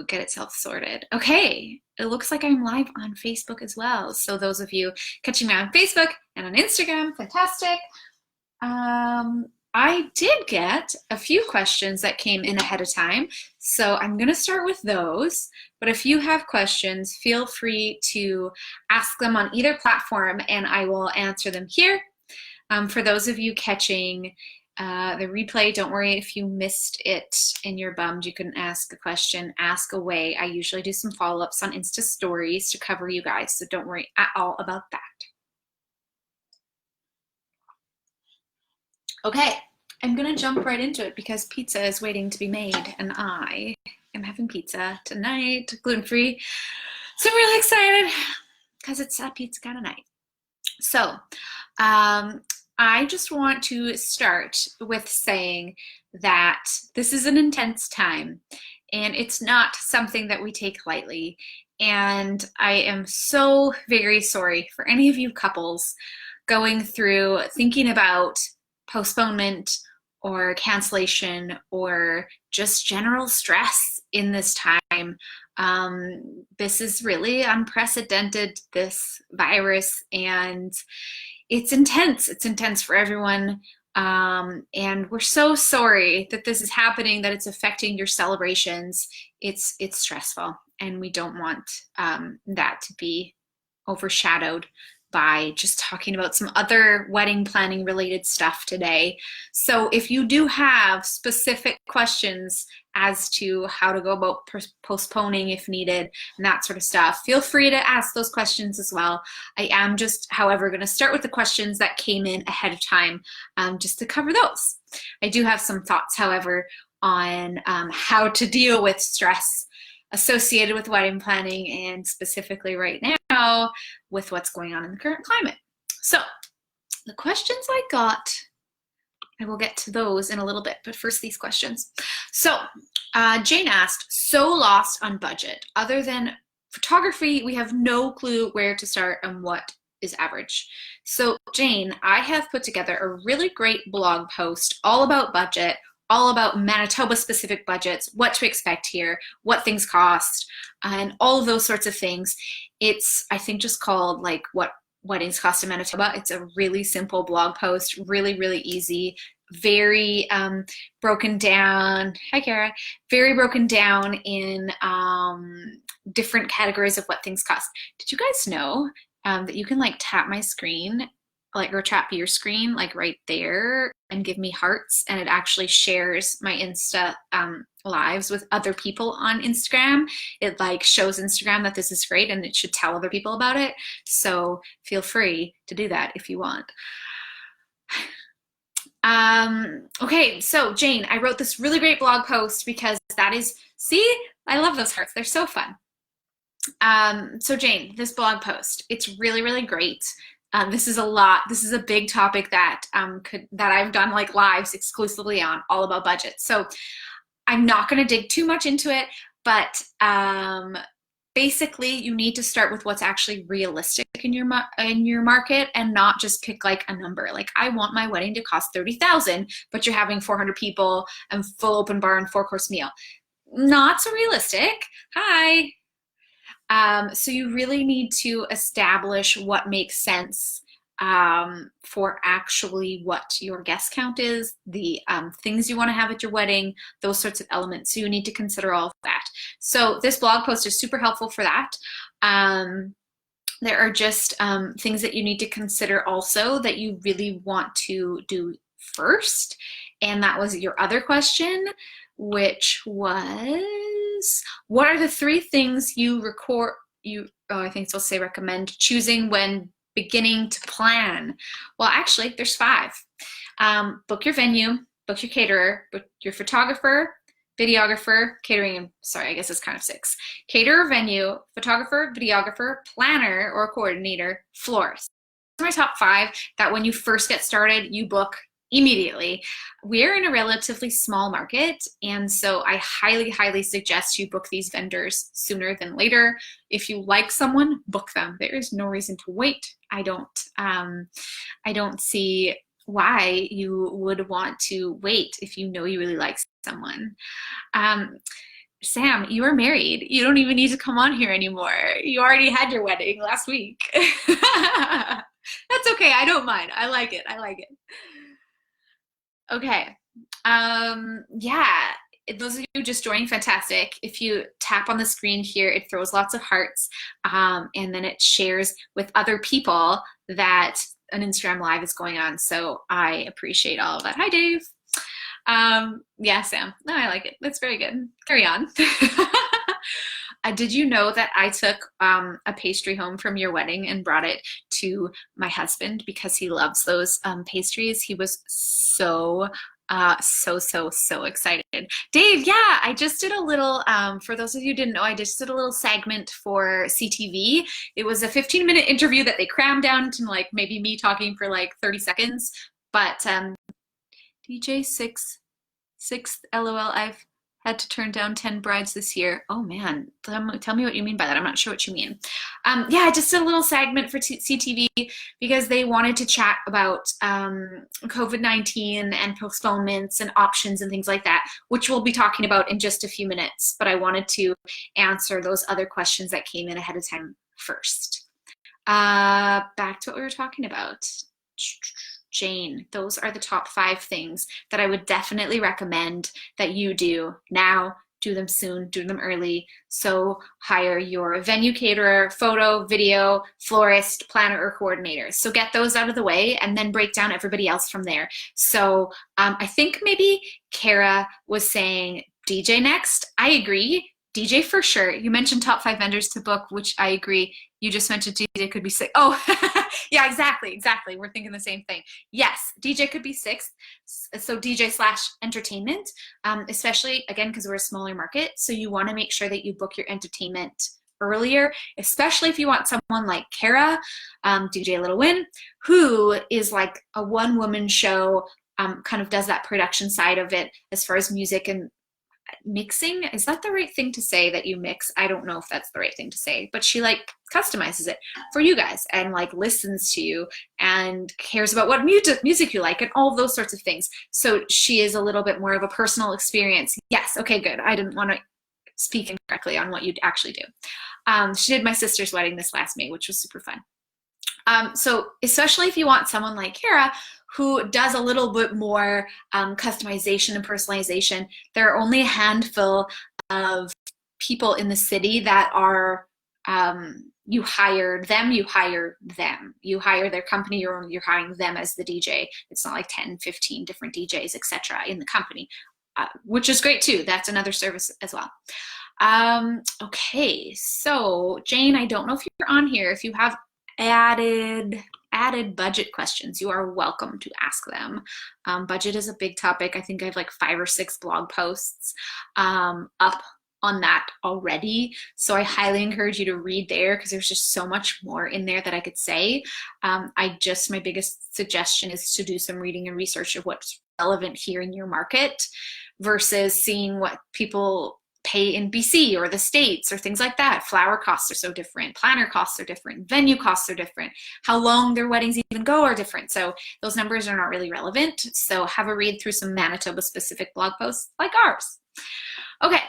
get itself sorted. Okay, it looks like I'm live on Facebook as well. So those of you catching me on Facebook and on Instagram, fantastic. I did get a few questions that came in ahead of time, so I'm going to start with those. But if you have questions, feel free to ask them on either platform and I will answer them here. For those of you catching the replay, don't worry if you missed it and you're bummed you couldn't ask a question, ask away. I usually do some follow-ups on Insta stories to cover you guys, so don't worry at all about that. Okay, I'm gonna jump right into it because pizza is waiting to be made and I am having pizza tonight, gluten-free. So I'm really excited because it's a pizza kind of night. So I just want to start with saying that this is an intense time and it's not something that we take lightly. And I am so very sorry for any of you couples going through thinking about postponement or cancellation or just general stress in this time. This is really unprecedented, this virus, and it's intense. It's intense for everyone. And we're so sorry that this is happening, that it's affecting your celebrations. It's stressful, and we don't want that to be overshadowed by just talking about some other wedding planning related stuff today. So if you do have specific questions as to how to go about postponing if needed and that sort of stuff, feel free to ask those questions as well. I am just, however, going to start with the questions that came in ahead of time just to cover those. I do have some thoughts, however, on how to deal with stress associated with wedding planning and specifically right now with what's going on in the current climate. So the questions I got, I will get to those in a little bit, but first these questions. So Jane asked, so lost on budget. Other than photography, we have no clue where to start and what is average. So Jane, I have put together a really great blog post all about budget, all about Manitoba specific budgets, what to expect here, what things cost, and all of those sorts of things. It's, I think, just called like what weddings cost in Manitoba. It's a really simple blog post, really, really easy, very broken down. Hi, Kara. Very broken down in different categories of what things cost. Did you guys know that you can like tap my screen, like or tap your screen like right there and give me hearts, and it actually shares my Insta lives with other people on Instagram. It like shows Instagram that this is great and it should tell other people about it. So feel free to do that if you want. Okay, so Jane, I wrote this really great blog post because that is, see, I love those hearts. They're so fun. So Jane, this blog post, it's really, really great. This is a lot. This is a big topic that that I've done like lives exclusively on, all about budget. So I'm not going to dig too much into it, but basically you need to start with what's actually realistic in your market and not just pick like a number. Like I want my wedding to cost $30,000, but you're having 400 people and full open bar and 4-course meal. Not so realistic. Hi. So you really need to establish what makes sense for actually what your guest count is, the things you want to have at your wedding, those sorts of elements. So you need to consider all of that. So this blog post is super helpful for that. There are just things that you need to consider also that you really want to do first. And that was your other question, which was, what are the 3 things you I think it's supposed to say recommend choosing when beginning to plan? Well, actually, there's 5. Book your venue, book your caterer, book your photographer, videographer, catering, sorry, I guess it's kind of 6. Caterer, venue, photographer, videographer, planner or coordinator, florist. Those are my top 5 that when you first get started, you book immediately. We're in a relatively small market, and so I highly, highly suggest you book these vendors sooner than later. If you like someone, book them. There is no reason to wait. I don't see why you would want to wait if you know you really like someone. Sam, you are married. You don't even need to come on here anymore. You already had your wedding last week. That's okay. I don't mind. I like it. I like it. Okay. Yeah, those of you just joining, fantastic. If you tap on the screen here, it throws lots of hearts, and then it shares with other people that an Instagram Live is going on. So I appreciate all of that. Hi, Dave. Yeah, Sam. No, I like it. That's very good. Carry on. Did you know that I took a pastry home from your wedding and brought it to my husband because he loves those pastries? He was so excited. Dave, yeah, I just did a little, for those of you who didn't know, I just did a little segment for CTV. It was a 15-minute interview that they crammed down to like maybe me talking for like 30 seconds. But DJ sixth LOL, I've had to turn down 10 brides this year. Oh man, tell me what you mean by that. I'm not sure what you mean. Yeah, I just did a little segment for CTV because they wanted to chat about COVID-19 and postponements and options and things like that, which we'll be talking about in just a few minutes. But I wanted to answer those other questions that came in ahead of time first. Back to what we were talking about. Jane, those are the top 5 things that I would definitely recommend that you do now. Do them soon, do them early. So hire your venue caterer, photo, video, florist, planner, or coordinator. So get those out of the way and then break down everybody else from there. So I think maybe Kara was saying DJ next. I agree. DJ for sure. You mentioned top 5 vendors to book, which I agree. You just mentioned DJ could be 6. Oh, yeah, exactly. We're thinking the same thing. Yes, DJ could be 6th. So DJ / entertainment, especially, again, because we're a smaller market. So you want to make sure that you book your entertainment earlier, especially if you want someone like Kara, DJ Little Win, who is like a one-woman show, kind of does that production side of it as far as music and mixing. Is that the right thing to say, that you mix? I don't know if that's the right thing to say, but she like customizes it for you guys and like listens to you and cares about what music you like and all of those sorts of things. So she is a little bit more of a personal experience. Yes, okay, good. I didn't want to speak incorrectly on what you'd actually do. She did my sister's wedding this last May, which was super fun. So especially if you want someone like Kara who does a little bit more customization and personalization, there are only a handful of people in the city that are, you hire them, you hire their company, you're hiring them as the DJ. It's not like 10, 15 different DJs, etc. in the company, which is great too. That's another service as well. Okay, so Jane, I don't know if you're on here. If you have added budget questions, you are welcome to ask them. Budget is a big topic. I think I have like 5 or 6 blog posts up on that already. So I highly encourage you to read there because there's just so much more in there that I could say. My biggest suggestion is to do some reading and research of what's relevant here in your market versus seeing what people pay in BC or the States or things like that. Flower costs are so different. Planner costs are different. Venue costs are different. How long their weddings even go are different. So those numbers are not really relevant. So have a read through some Manitoba specific blog posts like ours. Okay,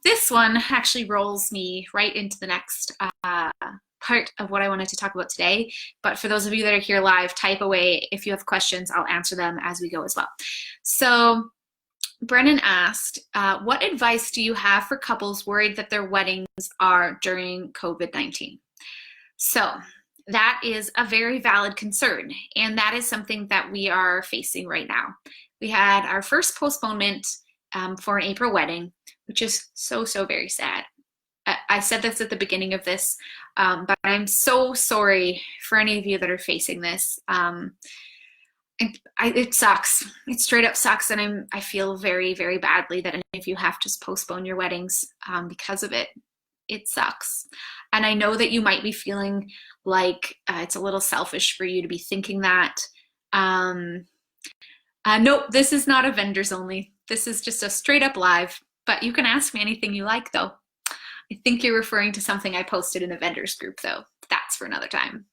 this one actually rolls me right into the next part of what I wanted to talk about today. But for those of you that are here live, type away. If you have questions, I'll answer them as we go as well. So Brennan asked, what advice do you have for couples worried that their weddings are during COVID-19? So that is a very valid concern, and that is something that we are facing right now. We had our first postponement for an April wedding, which is so very sad. I said this at the beginning of this, but I'm so sorry for any of you that are facing this. It sucks. It straight up sucks, and I feel very badly that if you have to postpone your weddings because of it, it sucks. And I know that you might be feeling like it's a little selfish for you to be thinking that. Nope, this is not a vendors only. This is just a straight up live, but you can ask me anything you like though. I think you're referring to something I posted in a vendors group though. That's for another time.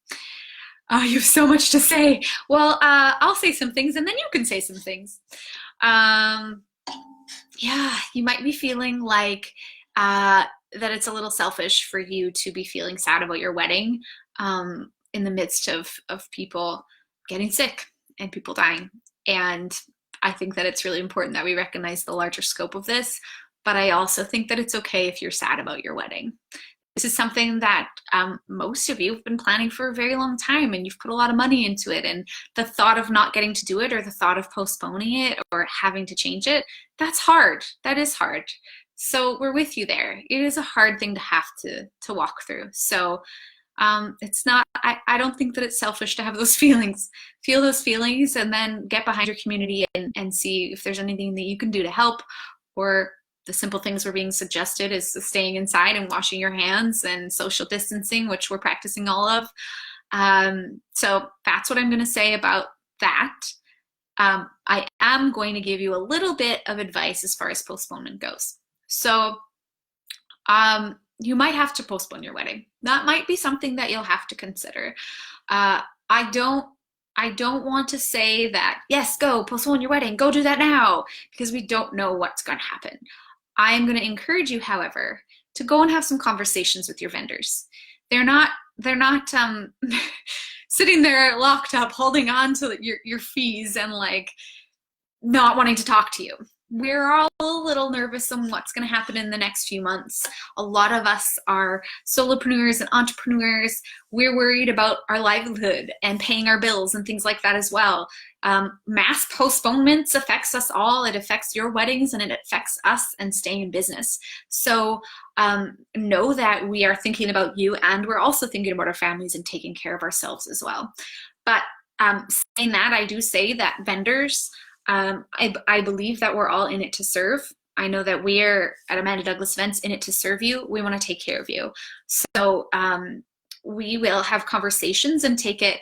Oh, you have so much to say. Well, I'll say some things and then you can say some things. Yeah, you might be feeling like that it's a little selfish for you to be feeling sad about your wedding in the midst of people getting sick and people dying. And I think that it's really important that we recognize the larger scope of this. But I also think that it's okay if you're sad about your wedding. This is something that most of you have been planning for a very long time, and you've put a lot of money into it. And the thought of not getting to do it, or the thought of postponing it, or having to change it, that's hard. That is hard. So we're with you there. It is a hard thing to have to walk through. So it's not, I don't think that it's selfish to have those feelings. Feel those feelings and then get behind your community and see if there's anything that you can do to help, or the simple things we're being suggested is staying inside and washing your hands and social distancing, which we're practicing all of. So that's what I'm going to say about that. I am going to give you a little bit of advice as far as postponement goes. So you might have to postpone your wedding. That might be something that you'll have to consider. I don't want to say that, yes, go postpone your wedding, go do that now, because we don't know what's going to happen. I am going to encourage you, however, to go and have some conversations with your vendors. They're not sitting there locked up, holding on to your fees and like not wanting to talk to you. We're all a little nervous on what's going to happen in the next few months. A lot of us are solopreneurs and entrepreneurs. We're worried about our livelihood and paying our bills and things like that as well. Mass postponements affects us all. It affects your weddings and it affects us and staying in business. So know that we are thinking about you, and we're also thinking about our families and taking care of ourselves as well. But saying that, I do say that vendors, I believe that we're all in it to serve. I know that we're at Amanda Douglas Events in it to serve you. We want to take care of you. So we will have conversations and take it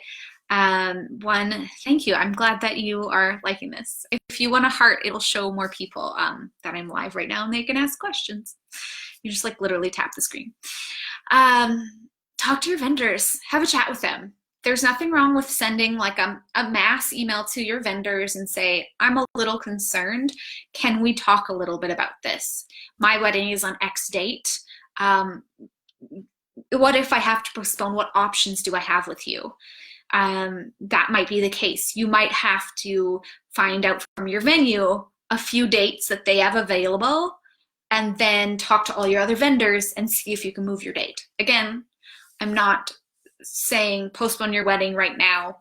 thank you. I'm glad that you are liking this. If you want a heart, it'll show more people that I'm live right now and they can ask questions. You just like literally tap the screen. Talk to your vendors, have a chat with them. There's nothing wrong with sending like a mass email to your vendors and say, I'm a little concerned. Can we talk a little bit about this? My wedding is on X date. What if I have to postpone? What options do I have with you? That might be the case. You might have to find out from your venue a few dates that they have available and then talk to all your other vendors and see if you can move your date. Again, I'm not saying postpone your wedding right now,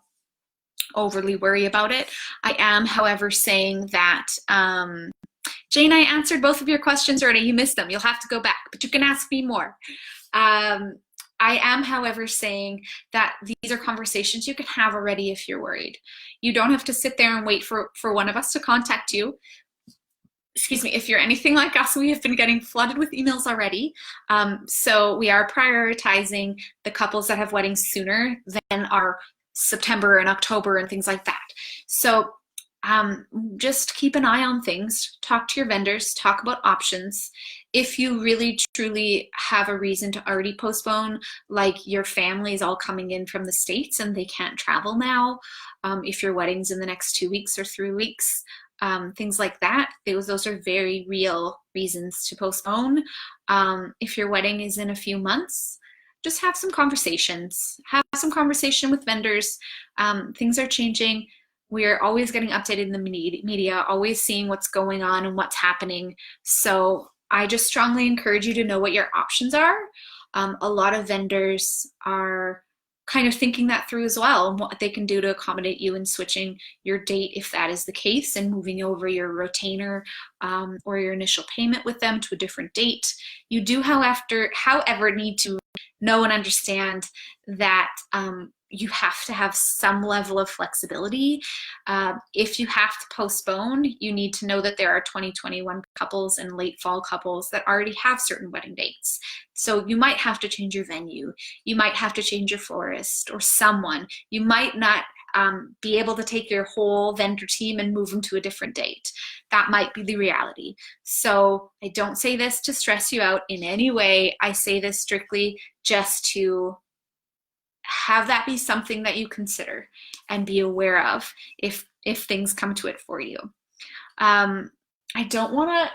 overly worry about it. I am, however, saying that, Jane, I answered both of your questions already. You missed them. You'll have to go back, but you can ask me more. I am, however, saying that these are conversations you can have already if you're worried. You don't have to sit there and wait for one of us to contact you. Excuse me, if you're anything like us, we have been getting flooded with emails already. So we are prioritizing the couples that have weddings sooner than our September and October and things like that. So just keep an eye on things, talk to your vendors, talk about options. If you really truly have a reason to already postpone, like your family is all coming in from the States and they can't travel now, if your wedding's in the next 2 weeks or 3 weeks, things like that, those are very real reasons to postpone. If your wedding is in a few months, just have some conversations. Have some conversation with vendors. Things are changing. We're always getting updated in the media, always seeing what's going on and what's happening. So I just strongly encourage you to know what your options are. A lot of vendors are kind of thinking that through as well, and what they can do to accommodate you in switching your date if that is the case, and moving over your retainer or your initial payment with them to a different date. You do, however, need to know and understand that you have to have some level of flexibility. If you have to postpone, you need to know that there are 2021 couples and late fall couples that already have certain wedding dates. So you might have to change your venue. You might have to change your florist or someone. You might not be able to take your whole vendor team and move them to a different date. That might be the reality. So I don't say this to stress you out in any way. I say this strictly just to have that be something that you consider and be aware of if things come to it for you. I don't want to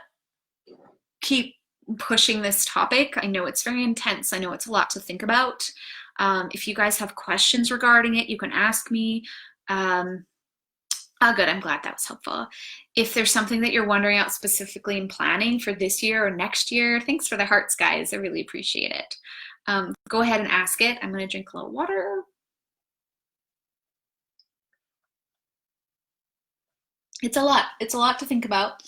keep pushing this topic. I know it's very intense. I know it's a lot to think about. If you guys have questions regarding it, you can ask me. Oh, good. I'm glad that was helpful. If there's something that you're wondering out specifically in planning for this year or next year, thanks for the hearts, guys. I really appreciate it. Go ahead and ask it. I'm going to drink a little water. It's a lot. It's a lot to think about.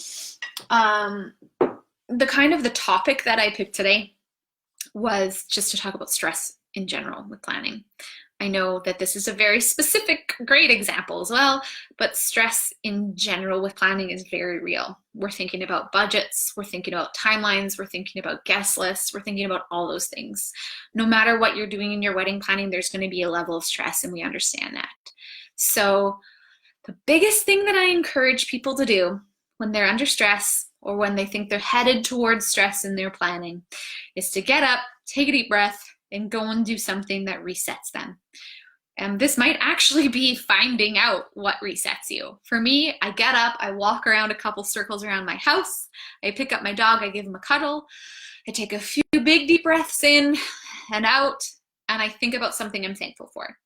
The topic that I picked today was just to talk about stress in general with planning. I know that this is a very specific, great example as well, but stress in general with planning is very real. We're thinking about budgets, we're thinking about timelines, we're thinking about guest lists, we're thinking about all those things. No matter what you're doing in your wedding planning, there's going to be a level of stress, and we understand that. So the biggest thing that I encourage people to do when they're under stress or when they think they're headed towards stress in their planning is to get up, take a deep breath, and go and do something that resets them. And this might actually be finding out what resets you. For me, I get up, I walk around a couple circles around my house, I pick up my dog, I give him a cuddle, I take a few big deep breaths in and out, and I think about something I'm thankful for.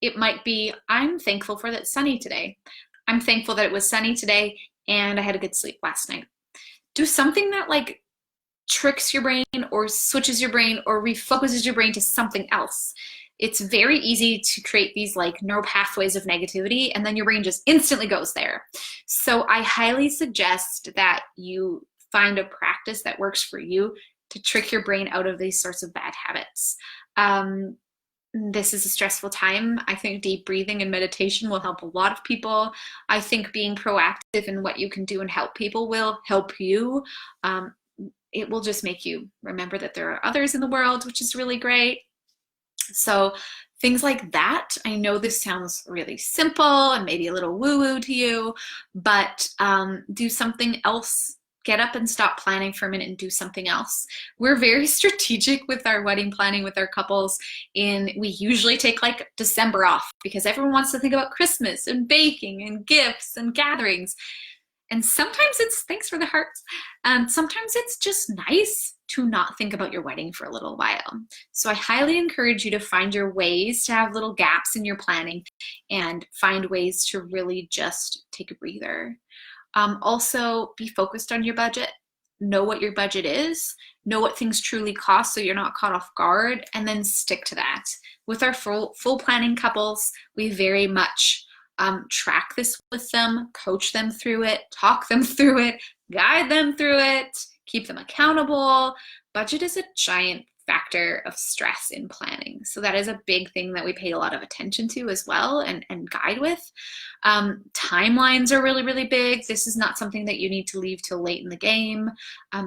It might be, I'm thankful for that it's sunny today. I'm thankful that it was sunny today and I had a good sleep last night. Do something that like tricks your brain or switches your brain or refocuses your brain to something else. It's very easy to create these like neural pathways of negativity, and then your brain just instantly goes there. So I highly suggest that you find a practice that works for you to trick your brain out of these sorts of bad habits. This is a stressful time. I think deep breathing and meditation will help a lot of people. I think being proactive in what you can do and help people will help you. It will just make you remember that there are others in the world, which is really great. So things like that. I know this sounds really simple and maybe a little woo-woo to you, but do something else. Get up and stop planning for a minute and do something else. We're very strategic with our wedding planning with our couples, and we usually take like December off because everyone wants to think about Christmas and baking and gifts and gatherings. And sometimes it's, thanks for the hearts, sometimes it's just nice to not think about your wedding for a little while. So I highly encourage you to find your ways to have little gaps in your planning and find ways to really just take a breather. Also, be focused on your budget. Know what your budget is. Know what things truly cost so you're not caught off guard, and then stick to that. With our full planning couples, we very much track this with them, coach them through it, talk them through it, guide them through it, keep them accountable. Budget is a giant factor of stress in planning. So that is a big thing that we pay a lot of attention to as well and guide with. Timelines are really, really big. This is not something that you need to leave till late in the game.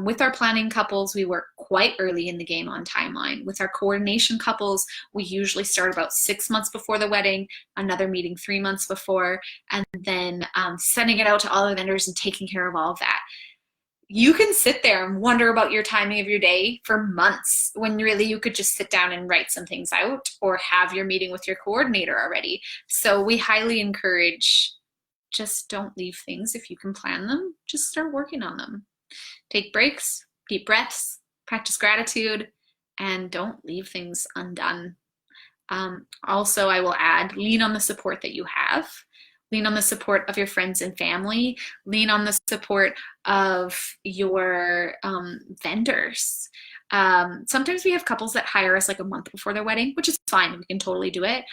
With our planning couples, we work quite early in the game on timeline. With our coordination couples, we usually start about 6 months before the wedding, another meeting 3 months before, and then sending it out to all the vendors and taking care of all of that. You can sit there and wonder about your timing of your day for months when really you could just sit down and write some things out or have your meeting with your coordinator already. So we highly encourage, just don't leave things. If you can plan them, just start working on them. Take breaks, deep breaths, practice gratitude, and don't leave things undone. Also, I will add, lean on the support that you have. Lean on the support of your friends and family. Lean on the support of your vendors. Sometimes we have couples that hire us like a month before their wedding, which is fine. We can totally do it.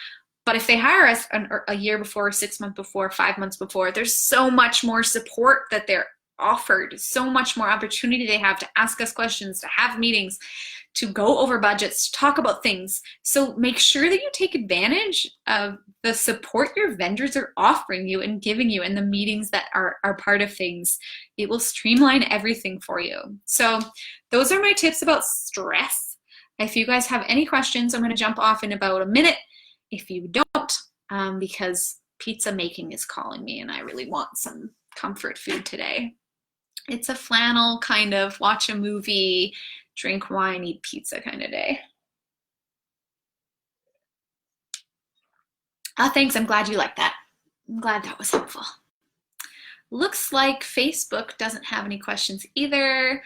But if they hire us a year before, 6 months before, 5 months before, there's so much more support that they're offered, so much more opportunity they have to ask us questions, to have meetings, to go over budgets, to talk about things. So make sure that you take advantage of the support your vendors are offering you and giving you in the meetings that are part of things. It will streamline everything for you. So those are my tips about stress. If you guys have any questions, I'm going to jump off in about a minute. If you don't, because pizza making is calling me and I really want some comfort food today. It's a flannel kind of watch a movie, drink wine, eat pizza kind of day. Thanks, I'm glad you liked that. I'm glad that was helpful. Looks like Facebook doesn't have any questions either.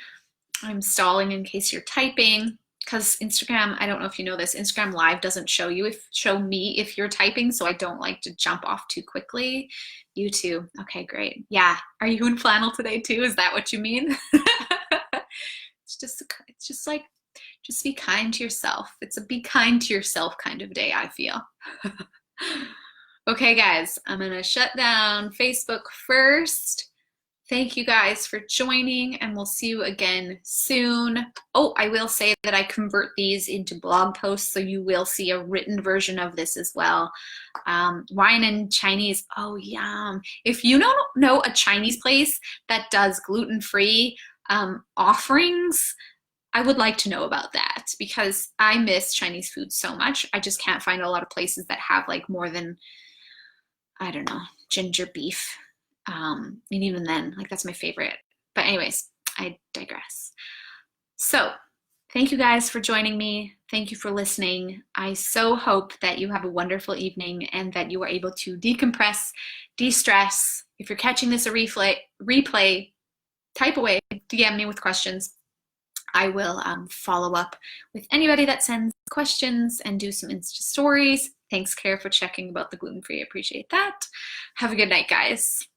I'm stalling in case you're typing, because Instagram, I don't know if you know this, Instagram Live doesn't show me if you're typing, so I don't like to jump off too quickly. You too. Okay, great. Yeah. Are you in flannel today too? Is that what you mean? It's just like, just be kind to yourself. It's a be kind to yourself kind of day, I feel. Okay, guys, I'm gonna shut down Facebook first. Thank you guys for joining, and we'll see you again soon. Oh, I will say that I convert these into blog posts, so you will see a written version of this as well. Wine and Chinese, oh yum. If you don't know a Chinese place that does gluten-free offerings, I would like to know about that, because I miss Chinese food so much. I just can't find a lot of places that have like more than, I don't know, ginger beef. And even then, like, that's my favorite. But anyways, I digress. So thank you guys for joining me. Thank you for listening. I so hope that you have a wonderful evening and that you are able to decompress, de-stress. If you're catching this a replay, type away, DM me with questions. I will follow up with anybody that sends questions and do some Insta stories. Thanks, Claire, for checking about the gluten-free. I appreciate that. Have a good night, guys.